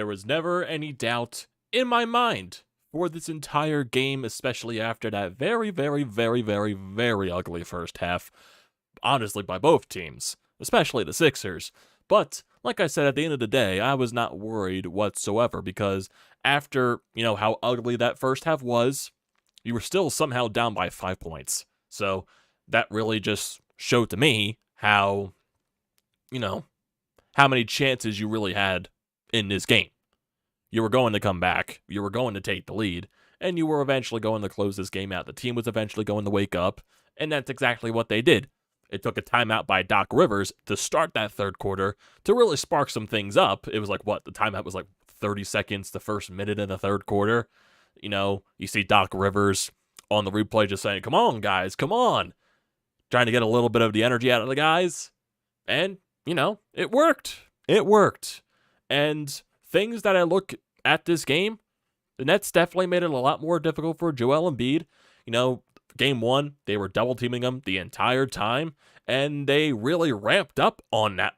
There was never any doubt in my mind for this entire game, especially after that very, very, very, very, very ugly first half, honestly, by both teams, especially the Sixers. But, like I said, at the end of the day, I was not worried whatsoever because after, how ugly that first half was, you were still somehow down by 5 points. So that really just showed to me how, how many chances you really had in this game. You were going to come back, you were going to take the lead, and you were eventually going to close this game out. The team was eventually going to wake up, and that's exactly what they did. It took a timeout by Doc Rivers to start that third quarter to really spark some things up. It was like, the timeout was like 30 seconds, the first minute in the third quarter. You see Doc Rivers on the replay just saying, come on, guys, come on. Trying to get a little bit of the energy out of the guys. And, it worked. It worked. And things that I look at this game, the Nets definitely made it a lot more difficult for Joel Embiid. Game one, they were double teaming him the entire time, and they really ramped up on that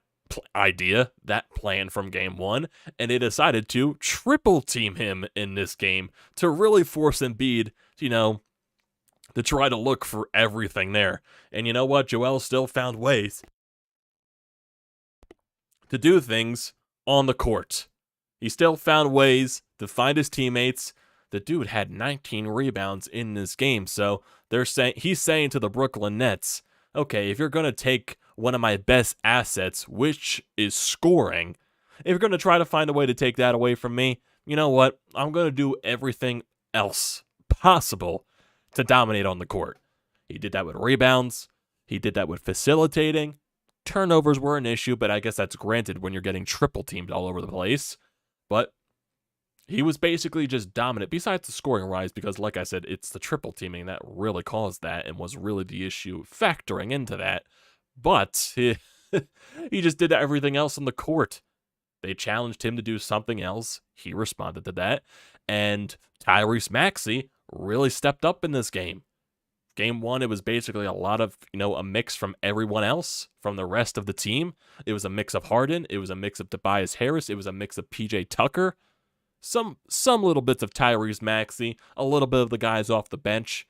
that plan from game one, and they decided to triple team him in this game to really force Embiid, to try to look for everything there. And you know what? Joel still found ways to do things on the court. He still found ways to find his teammates. The dude had 19 rebounds in this game, so he's saying to the Brooklyn Nets, okay, if you're going to take one of my best assets, which is scoring, if you're going to try to find a way to take that away from me, you know what? I'm going to do everything else possible to dominate on the court. He did that with rebounds. He did that with facilitating. Turnovers were an issue, but I guess that's granted when you're getting triple teamed all over the place. But he was basically just dominant, besides the scoring rise, because like I said, it's the triple teaming that really caused that and was really the issue factoring into that. But he just did everything else on the court. They challenged him to do something else. He responded to that. And Tyrese Maxey really stepped up in this game. Game one, it was basically a lot of, a mix from everyone else, from the rest of the team. It was a mix of Harden. It was a mix of Tobias Harris. It was a mix of PJ Tucker. Some little bits of Tyrese Maxey, a little bit of the guys off the bench.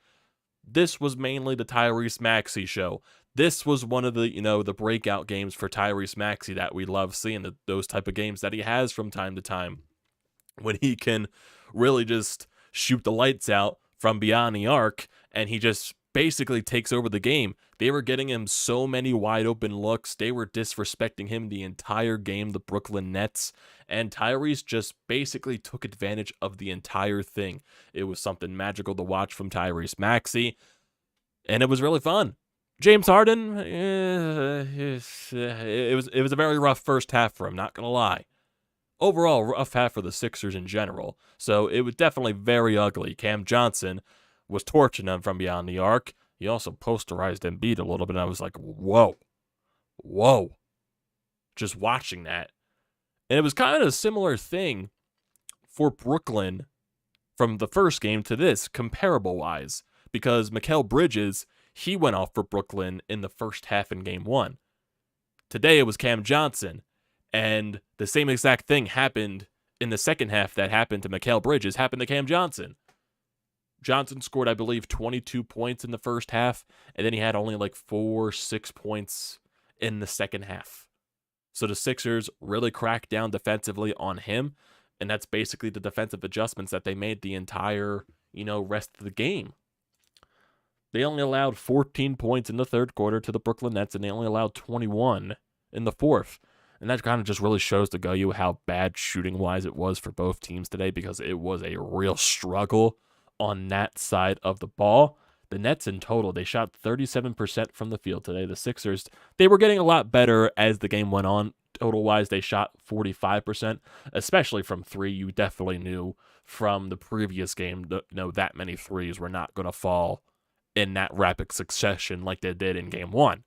This was mainly the Tyrese Maxey show. This was one of the, the breakout games for Tyrese Maxey that we love seeing, those type of games that he has from time to time, when he can really just shoot the lights out from beyond the arc, and he just basically takes over the game. They were getting him so many wide open looks. They were disrespecting him the entire game, the Brooklyn Nets, and Tyrese just basically took advantage of the entire thing. It was something magical to watch from Tyrese Maxey, and it was really fun. James Harden, it was a very rough first half for him, not going to lie. Overall, rough half for the Sixers in general, so it was definitely very ugly. Cam Johnson was torching them from beyond the arc. He also posterized Embiid a little bit, and I was like, whoa. Just watching that. And it was kind of a similar thing for Brooklyn from the first game to this, comparable-wise, because Mikal Bridges, he went off for Brooklyn in the first half in game one. Today it was Cam Johnson, and the same exact thing happened in the second half that happened to Mikal Bridges, happened to Cam Johnson. Johnson scored, I believe, 22 points in the first half, and then he had only like 6 points in the second half. So the Sixers really cracked down defensively on him, and that's basically the defensive adjustments that they made the entire, rest of the game. They only allowed 14 points in the third quarter to the Brooklyn Nets, and they only allowed 21 in the fourth. And that kind of just really shows to you how bad shooting-wise it was for both teams today, because it was a real struggle on that side of the ball. The Nets in total, they shot 37% from the field today. The Sixers, they were getting a lot better as the game went on. Total-wise, they shot 45%, especially from three. You definitely knew from the previous game, that many threes were not going to fall in that rapid succession like they did in game one.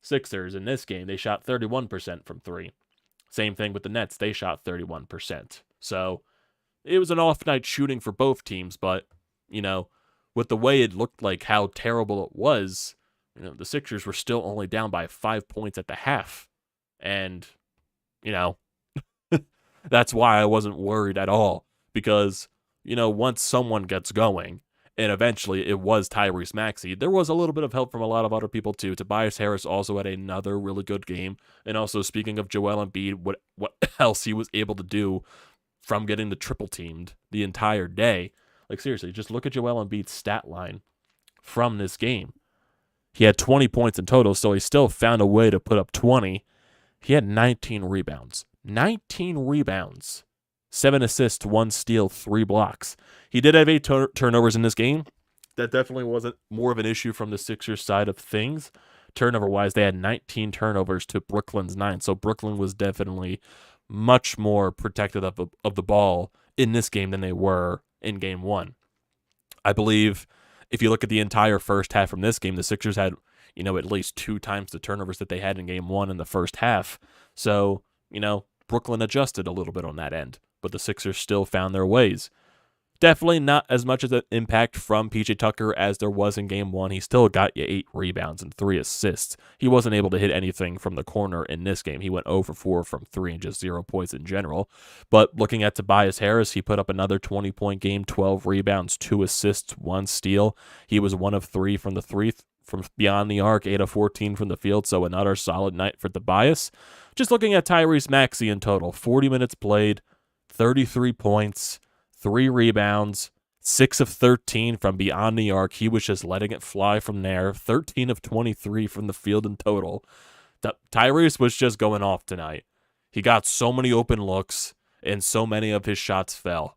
Sixers, in this game, they shot 31% from three. Same thing with the Nets. They shot 31%. So it was an off night shooting for both teams, but, with the way it looked like how terrible it was, the Sixers were still only down by 5 points at the half. And, That's why I wasn't worried at all, because, once someone gets going, and eventually it was Tyrese Maxey, there was a little bit of help from a lot of other people too. Tobias Harris also had another really good game. And also, speaking of Joel Embiid, what else he was able to do from getting the triple teamed the entire day. Like, seriously, just look at Joel Embiid's stat line from this game. He had 20 points in total, so he still found a way to put up 20. He had 19 rebounds. 19 rebounds. 7 assists, 1 steal, 3 blocks. He did have 8 turnovers in this game. That definitely wasn't more of an issue from the Sixers side of things. Turnover-wise, they had 19 turnovers to Brooklyn's 9. So Brooklyn was definitely much more protected of the ball in this game than they were in Game 1. I believe if you look at the entire first half from this game, the Sixers had, at least 2 times the turnovers that they had in Game 1 in the first half. So, Brooklyn adjusted a little bit on that end, but the Sixers still found their ways. Definitely not as much of an impact from PJ Tucker as there was in Game 1. He still got you 8 rebounds and 3 assists. He wasn't able to hit anything from the corner in this game. He went 0 for 4 from 3 and just 0 points in general. But looking at Tobias Harris, he put up another 20-point game, 12 rebounds, 2 assists, 1 steal. He was 1 of 3 from beyond the arc, 8 of 14 from the field, so another solid night for Tobias. Just looking at Tyrese Maxey in total, 40 minutes played, 33 points, 3 rebounds, 6 of 13 from beyond the arc. He was just letting it fly from there. 13 of 23 from the field in total. Tyrese was just going off tonight. He got so many open looks, and so many of his shots fell.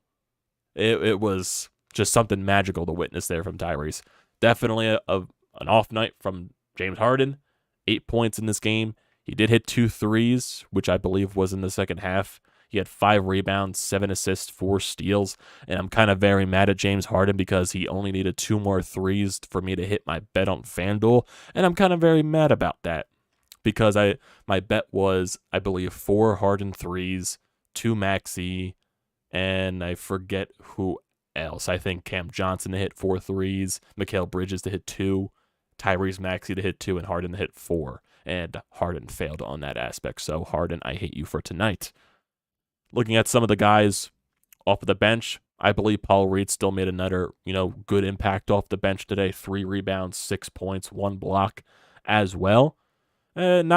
It was just something magical to witness there from Tyrese. Definitely an off night from James Harden. 8 points in this game. He did hit 2 threes, which I believe was in the second half. He had 5 rebounds, 7 assists, 4 steals, and I'm kind of very mad at James Harden because he only needed 2 more threes for me to hit my bet on FanDuel, and I'm kind of very mad about that because my bet was, I believe, 4 Harden threes, 2 Maxey, and I forget who else. I think Cam Johnson to hit 4 threes, Mikal Bridges to hit 2, Tyrese Maxey to hit 2, and Harden to hit 4, and Harden failed on that aspect, so Harden, I hate you for tonight. Looking at some of the guys off of the bench, I believe Paul Reed still made another, good impact off the bench today. 3 rebounds, 6 points, 1 block as well. It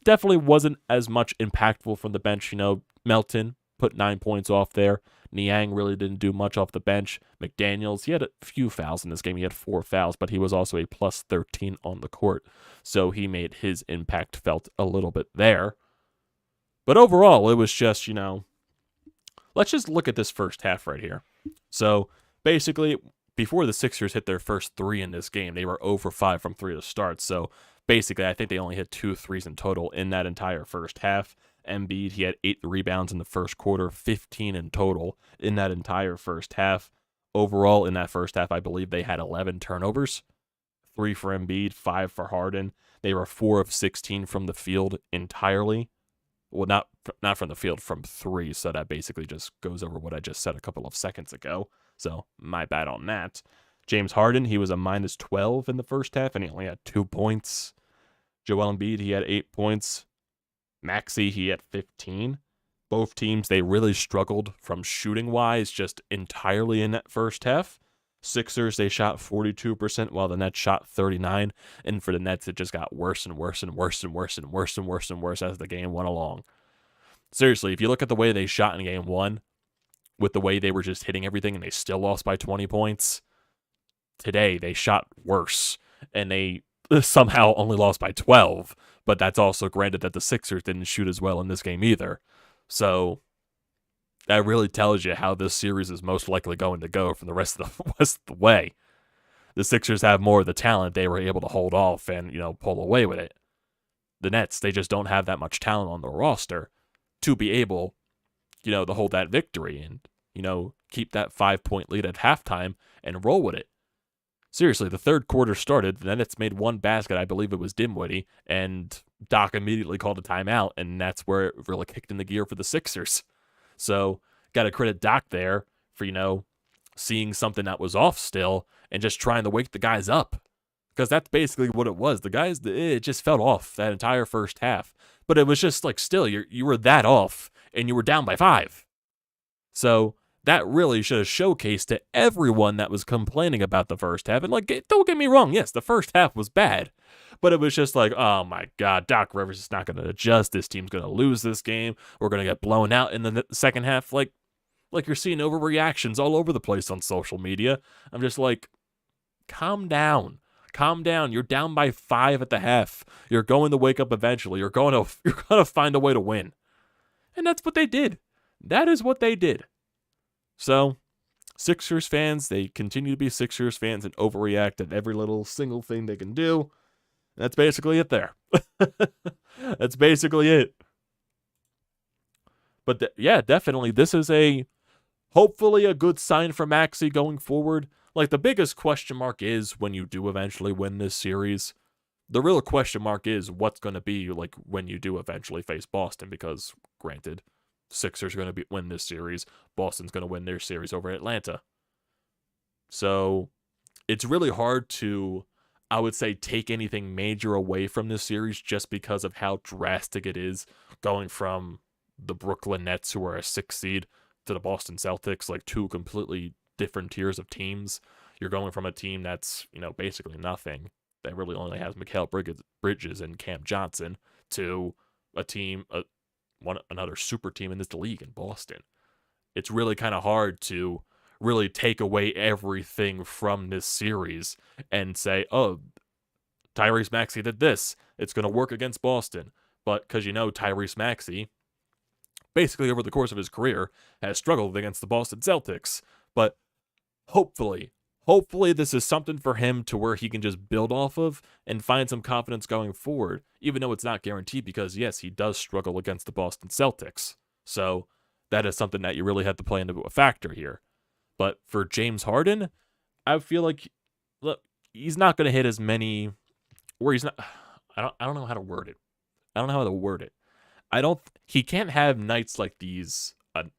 definitely wasn't as much impactful from the bench. Melton put 9 points off there. Niang really didn't do much off the bench. McDaniels, he had a few fouls in this game. He had 4 fouls, but he was also a plus 13 on the court. So he made his impact felt a little bit there. But overall, it was just, let's just look at this first half right here. So basically, before the Sixers hit their first 3 in this game, they were 0 for 5 from 3 to start. So basically, I think they only hit 2 threes in total in that entire first half. Embiid, he had 8 rebounds in the first quarter, 15 in total in that entire first half. Overall, in that first half, I believe they had 11 turnovers, 3 for Embiid, 5 for Harden. They were 4 of 16 from the field entirely. Well, not from the field, from 3, so that basically just goes over what I just said a couple of seconds ago. So, my bad on that. James Harden, he was a minus 12 in the first half, and he only had 2 points. Joel Embiid, he had 8 points. Maxey, he had 15. Both teams, they really struggled from shooting-wise just entirely in that first half. Sixers, they shot 42%, while the Nets shot 39%. And for the Nets, it just got worse and worse and worse and worse and worse and worse and worse as the game went along. Seriously, if you look at the way they shot in Game 1, with the way they were just hitting everything and they still lost by 20 points, today they shot worse. And they somehow only lost by 12. But that's also granted that the Sixers didn't shoot as well in this game either. So that really tells you how this series is most likely going to go for the rest of the way. The Sixers have more of the talent. They were able to hold off and, pull away with it. The Nets, they just don't have that much talent on the roster to be able, to hold that victory and, keep that 5-point lead at halftime and roll with it. Seriously, the third quarter started, the Nets made 1 basket, I believe it was Dinwiddie, and Doc immediately called a timeout, and that's where it really kicked in the gear for the Sixers. So, got to credit Doc there for, seeing something that was off still and just trying to wake the guys up. Because that's basically what it was. The guys, it just felt off that entire first half. But it was just still, you were that off, and you were down by 5. So that really should have showcased to everyone that was complaining about the first half. And like, don't get me wrong, yes, the first half was bad. But it was just like, oh my God, Doc Rivers is not going to adjust. This team's going to lose this game. We're going to get blown out in the second half. Like you're seeing overreactions all over the place on social media. I'm just like, calm down. Calm down. You're down by 5 at the half. You're going to wake up eventually. You're going to find a way to win. And that's what they did. That is what they did. So, Sixers fans, they continue to be Sixers fans and overreact at every little single thing they can do. That's basically it there. That's basically it. But yeah, definitely, this is hopefully a good sign for Maxey going forward. Like, the biggest question mark is when you do eventually win this series. The real question mark is what's going to be like when you do eventually face Boston, because granted, Sixers are going to win this series. Boston's going to win their series over Atlanta. So it's really hard to, I would say, take anything major away from this series just because of how drastic it is going from the Brooklyn Nets, who are a 6 seed, to the Boston Celtics, like 2 completely different tiers of teams. You're going from a team that's, basically nothing, that really only has Mikal Bridges and Cam Johnson, to a team, another super team in this league in Boston. It's really kind of hard to really take away everything from this series and say, oh, Tyrese Maxey did this, it's going to work against Boston. But because Tyrese Maxey, basically over the course of his career, has struggled against the Boston Celtics. But hopefully this is something for him to where he can just build off of and find some confidence going forward, even though it's not guaranteed, because yes, he does struggle against the Boston Celtics. So that is something that you really have to play into a factor here. But for James Harden, I feel like, look, he's not going to hit as many, or he's not, I don't know how to word it. He can't have nights like these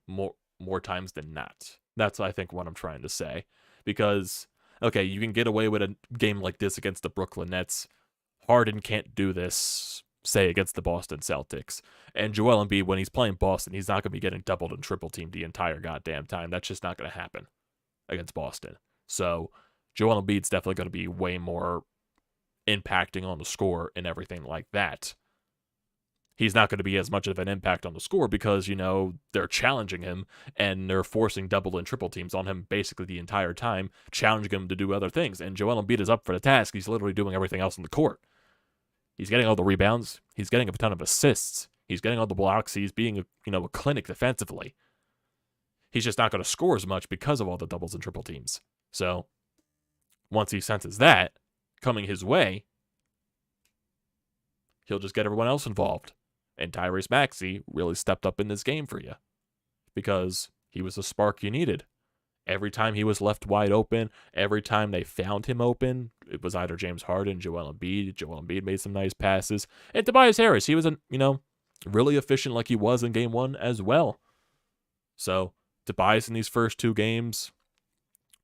more times than not. That's, I think, what I'm trying to say. Because, okay, you can get away with a game like this against the Brooklyn Nets. Harden can't do this, say, against the Boston Celtics. And Joel Embiid, when he's playing Boston, he's not going to be getting doubled and triple teamed the entire goddamn time. That's just not going to happen against Boston. So, Joel Embiid's definitely going to be way more impacting on the score and everything like that. He's not going to be as much of an impact on the score because, they're challenging him and they're forcing double and triple teams on him basically the entire time, challenging him to do other things. And Joel Embiid is up for the task. He's literally doing everything else on the court. He's getting all the rebounds. He's getting a ton of assists. He's getting all the blocks. He's being, a clinic defensively. He's just not going to score as much because of all the doubles and triple teams. So once he senses that coming his way, he'll just get everyone else involved. And Tyrese Maxey really stepped up in this game for you because he was the spark you needed. Every time he was left wide open, every time they found him open, it was either James Harden, Joel Embiid. Joel Embiid made some nice passes. And Tobias Harris, he was, really efficient like he was in game 1 as well. So Tobias in these first 2 games,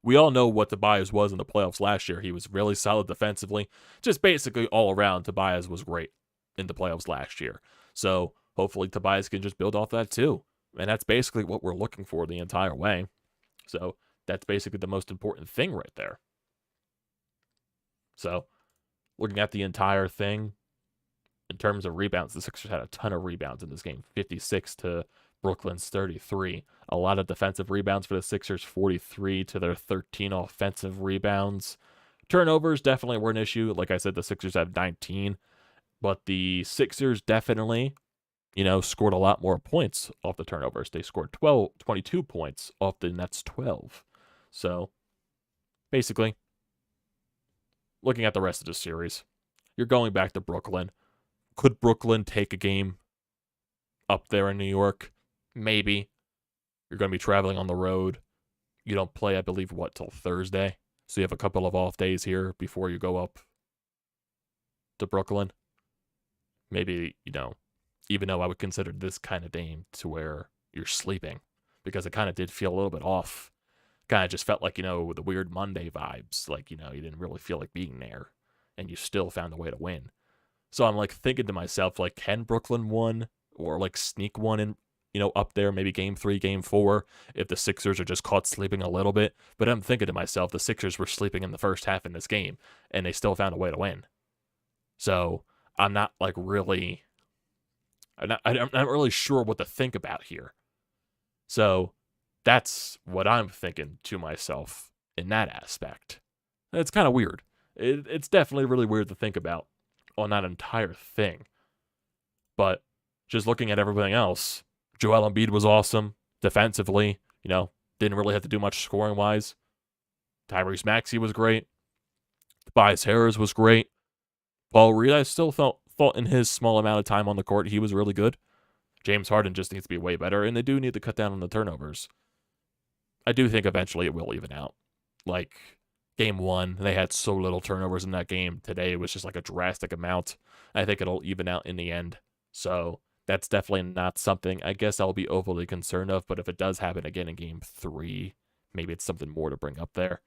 we all know what Tobias was in the playoffs last year. He was really solid defensively. Just basically all around, Tobias was great in the playoffs last year. So hopefully Tobias can just build off that too. And that's basically what we're looking for the entire way. So that's basically the most important thing right there. So looking at the entire thing, in terms of rebounds, the Sixers had a ton of rebounds in this game. 56 to Brooklyn's 33. A lot of defensive rebounds for the Sixers, 43 to their 13 offensive rebounds. Turnovers definitely were an issue. Like I said, the Sixers have 19. But the Sixers definitely, scored a lot more points off the turnovers. They scored 22 points off the Nets' 12. So, basically, looking at the rest of the series, you're going back to Brooklyn. Could Brooklyn take a game up there in New York? Maybe. You're going to be traveling on the road. You don't play, I believe, till Thursday? So you have a couple of off days here before you go up to Brooklyn. Maybe, even though I would consider this kind of game to where you're sleeping, because it kind of did feel a little bit off. Kind of just felt like, the weird Monday vibes. Like, you didn't really feel like being there, and you still found a way to win. So I'm, thinking to myself, can Brooklyn win or, sneak one up there, maybe game 3, game 4, if the Sixers are just caught sleeping a little bit. But I'm thinking to myself, the Sixers were sleeping in the first half in this game, and they still found a way to win. So I'm not really sure what to think about here. So that's what I'm thinking to myself in that aspect. It's kind of weird. It's definitely really weird to think about on that entire thing. But just looking at everything else, Joel Embiid was awesome defensively. Didn't really have to do much scoring-wise. Tyrese Maxey was great. Tobias Harris was great. Paul Reed, I still thought in his small amount of time on the court, he was really good. James Harden just needs to be way better, and they do need to cut down on the turnovers. I do think eventually it will even out. Like, game 1, they had so little turnovers in that game. Today it was just like a drastic amount. I think it'll even out in the end. So that's definitely not something I guess I'll be overly concerned of, but if it does happen again in game 3, maybe it's something more to bring up there.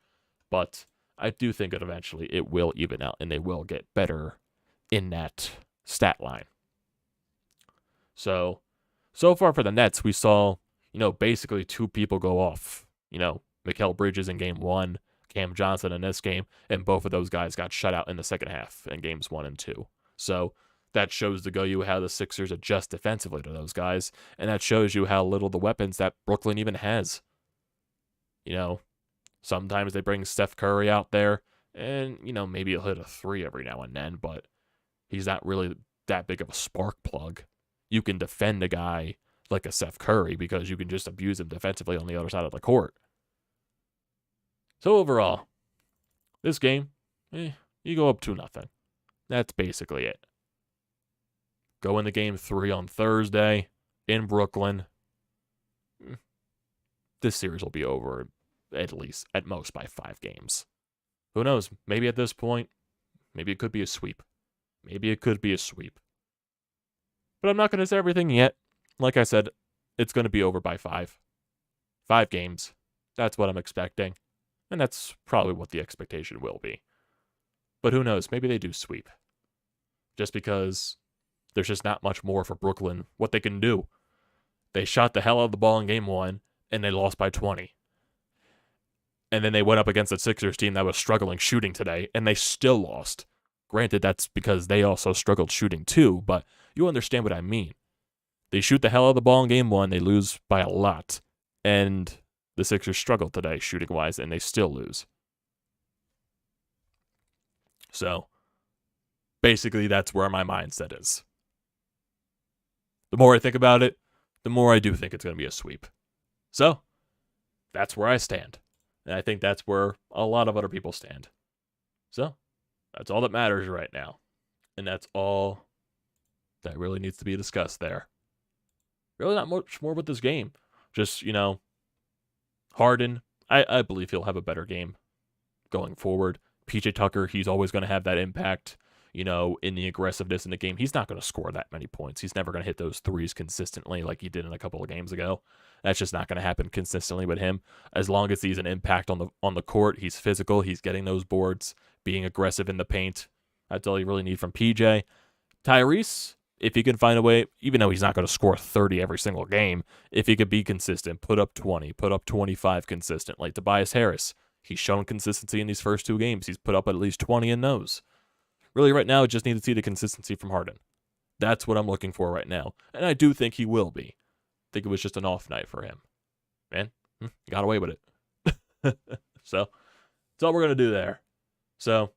But I do think that eventually it will even out, and they will get better in that stat line. So far for the Nets, we saw, basically 2 people go off. Mikal Bridges in game 1, Cam Johnson in this game, and both of those guys got shut out in the second half in games 1 and 2. So that shows you how the Sixers adjust defensively to those guys, and that shows you how little the weapons that Brooklyn even has. Sometimes they bring Steph Curry out there, and, maybe he'll hit a 3 every now and then, but he's not really that big of a spark plug. You can defend a guy like a Steph Curry because you can just abuse him defensively on the other side of the court. So overall, this game, you go up 2-0. That's basically it. Go into game 3 on Thursday in Brooklyn. This series will be over at most by 5 games. Who knows? Maybe at this point, maybe it could be a sweep. But I'm not going to say everything yet. Like I said, it's going to be over by 5. 5 games. That's what I'm expecting. And that's probably what the expectation will be. But who knows? Maybe they do sweep. Just because there's just not much more for Brooklyn what they can do. They shot the hell out of the ball in game 1, and they lost by 20. And then they went up against the Sixers team that was struggling shooting today, and they still lost. Granted, that's because they also struggled shooting too, but you understand what I mean. They shoot the hell out of the ball in game 1, they lose by a lot. And the Sixers struggled today shooting-wise, and they still lose. So, basically, that's where my mindset is. The more I think about it, the more I do think it's going to be a sweep. So, that's where I stand. And I think that's where a lot of other people stand. So, that's all that matters right now. And that's all that really needs to be discussed there. Really not much more with this game. Just, Harden, I believe he'll have a better game going forward. PJ Tucker, he's always going to have that impact, in the aggressiveness in the game. He's not going to score that many points. He's never going to hit those threes consistently like he did in a couple of games ago. That's just not going to happen consistently with him. As long as he's an impact on the court, he's physical, he's getting those boards, being aggressive in the paint. That's all you really need from PJ. Tyrese, if he can find a way, even though he's not going to score 30 every single game, if he could be consistent, put up 20, put up 25 consistently. Tobias Harris, he's shown consistency in these first 2 games. He's put up at least 20 in those. Really, right now, I just need to see the consistency from Harden. That's what I'm looking for right now. And I do think he will be. I think it was just an off night for him. Man, got away with it. So, that's all we're going to do there. So,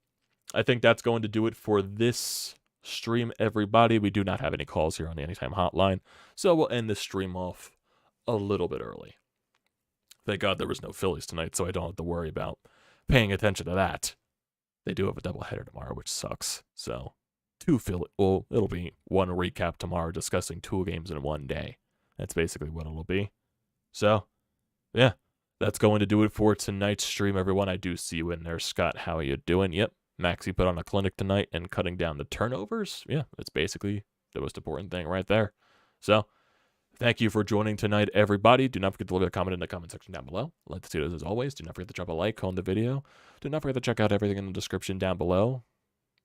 I think that's going to do it for this stream, everybody. We do not have any calls here on the Anytime Hotline. So, we'll end this stream off a little bit early. Thank God there was no Phillies tonight, so I don't have to worry about paying attention to that. They do have a doubleheader tomorrow, which sucks. So, it'll be one recap tomorrow discussing 2 games in one day. That's basically what it'll be. So, yeah, that's going to do it for tonight's stream, everyone. I do see you in there, Scott. How are you doing? Yep, Maxey put on a clinic tonight and cutting down the turnovers. Yeah, that's basically the most important thing right there. So, thank you for joining tonight, everybody. Do not forget to leave a comment in the comment section down below. I'd like to see those as always. Do not forget to drop a like on the video. Do not forget to check out everything in the description down below.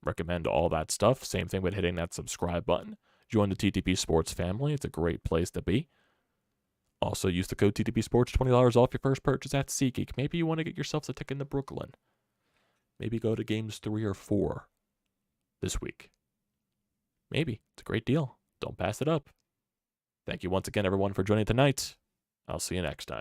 Recommend all that stuff. Same thing with hitting that subscribe button. Join the TTP Sports family. It's a great place to be. Also, use the code TTPSPORTS, $20 off your first purchase at SeatGeek. Maybe you want to get yourself a ticket to Brooklyn. Maybe go to games 3 or 4 this week. Maybe. It's a great deal. Don't pass it up. Thank you once again, everyone, for joining tonight. I'll see you next time.